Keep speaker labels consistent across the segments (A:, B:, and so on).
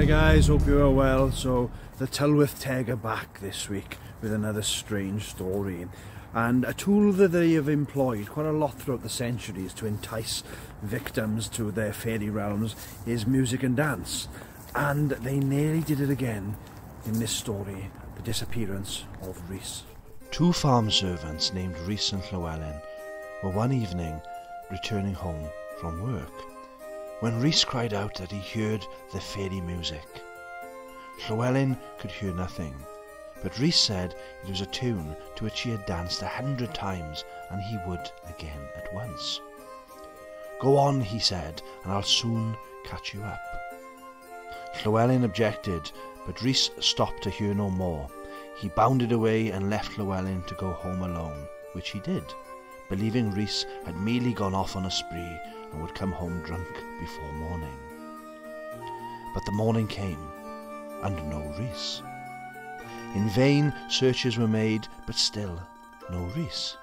A: guys, hope you are well. So the Tylwyth Teg are back this week with another strange story, and a tool that they have employed quite a lot throughout the centuries to entice victims to their fairy realms is music and dance, and they nearly did it again in this story, the disappearance of Rhys.
B: Two farm servants named Rhys and Llewellyn were one evening returning home from work when Rhys cried out that he heard the fairy music. Llewellyn could hear nothing, but Rhys said it was a tune to which he had danced 100 times, and he would again at once. "Go on," he said, "and I'll soon catch you up." Llewellyn objected, but Rhys stopped to hear no more. He bounded away and left Llewellyn to go home alone, which he did, believing Rhys had merely gone off on a spree and would come home drunk before morning. But the morning came, and no Rhys. In vain searches were made, but still no Rhys.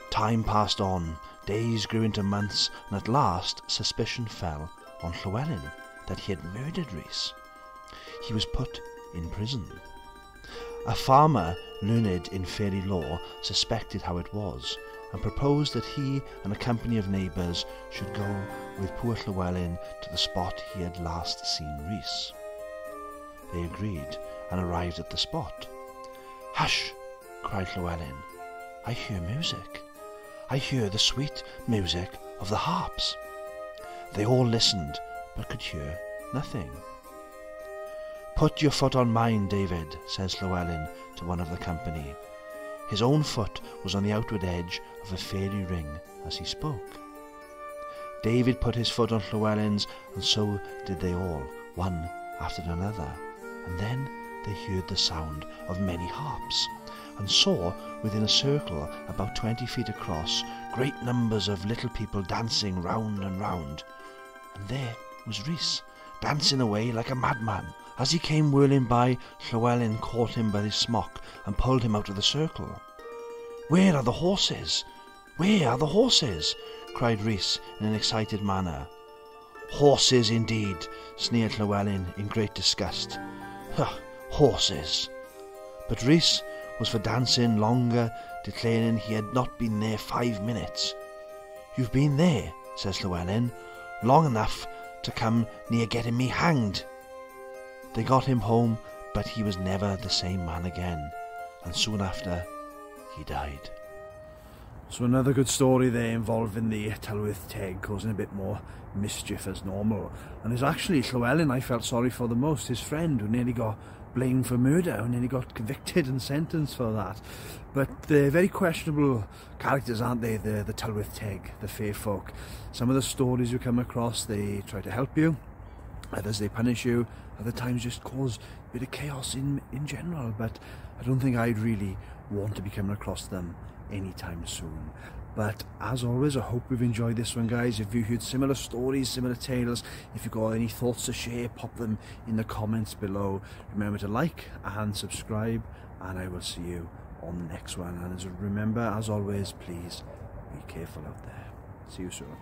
B: Time passed on, days grew into months, and at last suspicion fell on Llewellyn that he had murdered Rhys. He was put in prison. A farmer learned in fairy lore suspected how it was, and proposed that he and a company of neighbours should go with poor Llewellyn to the spot he had last seen Rhys. They agreed and arrived at the spot. "Hush!" cried Llewellyn. "I hear music. I hear the sweet music of the harps." They all listened, but could hear nothing. "Put your foot on mine, David," says Llewellyn to one of the company. His own foot was on the outward edge of a fairy ring as he spoke. David put his foot on Llewellyn's, and so did they all, one after another. And then they heard the sound of many harps, and saw within a circle about 20 feet across great numbers of little people dancing round and round. And there was Rhys, dancing away like a madman. As he came whirling by, Llewellyn caught him by his smock and pulled him out of the circle. "Where are the horses? Where are the horses?" cried Rhys in an excited manner. "Horses indeed," sneered Llewellyn in great disgust. "Huh, horses!" But Rhys was for dancing longer, declaring he had not been there 5 minutes. "You've been there," says Llewellyn, "long enough to come near getting me hanged." They got him home, but he was never the same man again, and soon after he died.
A: So another good story there involving the Tylwyth Teg causing a bit more mischief as normal. And it's actually Llewellyn I felt sorry for the most, his friend who nearly got blamed for murder, who nearly got convicted and sentenced for that. But they're very questionable characters, aren't they, the Tylwyth Teg, the fae folk. Some of the stories you come across, they try to help you, others they punish you, other times just cause a bit of chaos in general, but I don't think I'd really want to be coming across them anytime soon. But as always, I hope you've enjoyed this one, guys. If you heard similar stories, similar tales, if you've got any thoughts to share, pop them in the comments below. Remember to like and subscribe, and I will see you on the next one. And remember, as always, please be careful out there. See you soon.